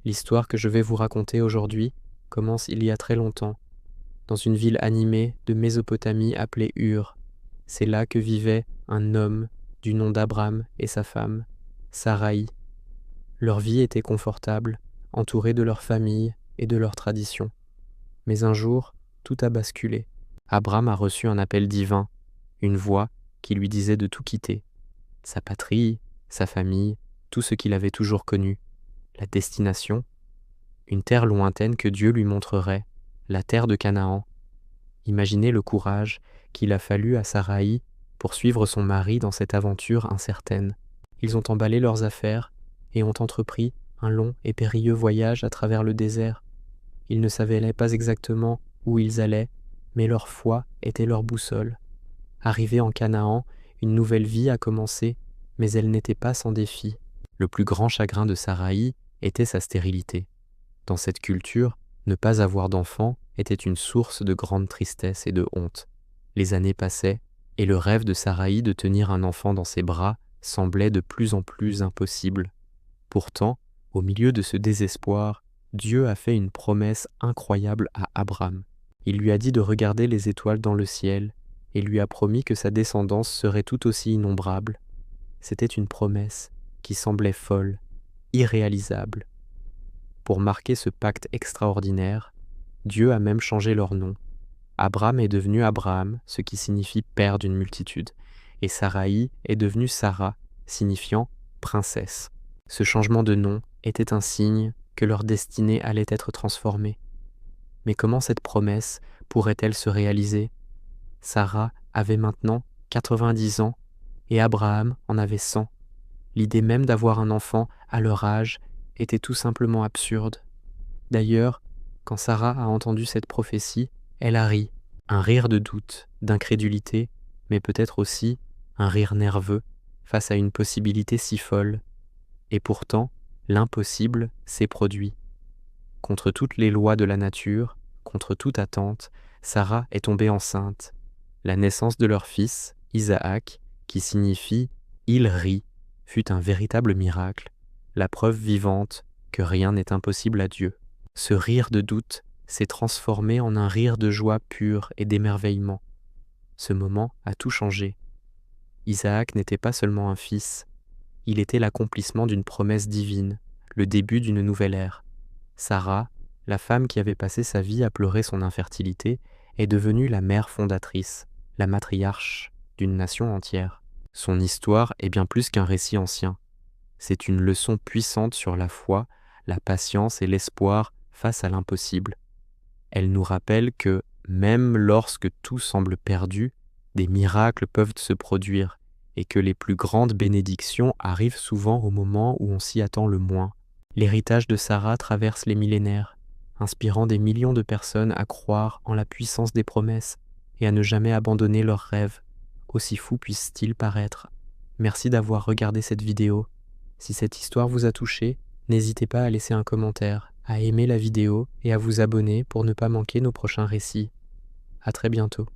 L'histoire que je vais vous raconter aujourd'hui commence il y a très longtemps, dans une ville animée de Mésopotamie appelée Ur. C'est là que vivait un homme du nom d'Abram et sa femme, Saraï. Leur vie était confortable, entourée de leur famille et de leurs traditions. Mais un jour, tout a basculé. Abram a reçu un appel divin, une voix qui lui disait de tout quitter. Sa patrie, sa famille, tout ce qu'il avait toujours connu. La destination, une terre lointaine que Dieu lui montrerait, la terre de Canaan. Imaginez le courage qu'il a fallu à Saraï pour suivre son mari dans cette aventure incertaine. Ils ont emballé leurs affaires et ont entrepris un long et périlleux voyage à travers le désert. Ils ne savaient pas exactement où ils allaient, mais leur foi était leur boussole. Arrivés en Canaan, une nouvelle vie a commencé, mais elle n'était pas sans défi. Le plus grand chagrin de Saraï était sa stérilité. Dans cette culture, ne pas avoir d'enfant était une source de grande tristesse et de honte. Les années passaient, et le rêve de Saraï de tenir un enfant dans ses bras semblait de plus en plus impossible. Pourtant, au milieu de ce désespoir, Dieu a fait une promesse incroyable à Abram. Il lui a dit de regarder les étoiles dans le ciel et lui a promis que sa descendance serait tout aussi innombrable. C'était une promesse qui semblait folle, irréalisable. Pour marquer ce pacte extraordinaire, Dieu a même changé leur nom. Abram est devenu Abraham, ce qui signifie père d'une multitude, et Saraï est devenue Sarah, signifiant princesse. Ce changement de nom était un signe que leur destinée allait être transformée. Mais comment cette promesse pourrait-elle se réaliser? Sarah avait maintenant 90 ans et Abraham en avait 100. L'idée même d'avoir un enfant à leur âge était tout simplement absurde. D'ailleurs, quand Sarah a entendu cette prophétie, elle a ri, un rire de doute, d'incrédulité, mais peut-être aussi un rire nerveux face à une possibilité si folle. Et pourtant, l'impossible s'est produit. Contre toutes les lois de la nature, contre toute attente, Sarah est tombée enceinte. La naissance de leur fils, Isaac, qui signifie « il rit », fut un véritable miracle, la preuve vivante que rien n'est impossible à Dieu. Ce rire de doute s'est transformé en un rire de joie pure et d'émerveillement. Ce moment a tout changé. Isaac n'était pas seulement un fils, il était l'accomplissement d'une promesse divine, le début d'une nouvelle ère. Sarah, la femme qui avait passé sa vie à pleurer son infertilité, est devenue la mère fondatrice, la matriarche d'une nation entière. Son histoire est bien plus qu'un récit ancien. C'est une leçon puissante sur la foi, la patience et l'espoir face à l'impossible. Elle nous rappelle que, même lorsque tout semble perdu, des miracles peuvent se produire et que les plus grandes bénédictions arrivent souvent au moment où on s'y attend le moins. L'héritage de Sarah traverse les millénaires, inspirant des millions de personnes à croire en la puissance des promesses et à ne jamais abandonner leurs rêves, aussi fous puissent-ils paraître. Merci d'avoir regardé cette vidéo. Si cette histoire vous a touché, n'hésitez pas à laisser un commentaire, à aimer la vidéo et à vous abonner pour ne pas manquer nos prochains récits. À très bientôt.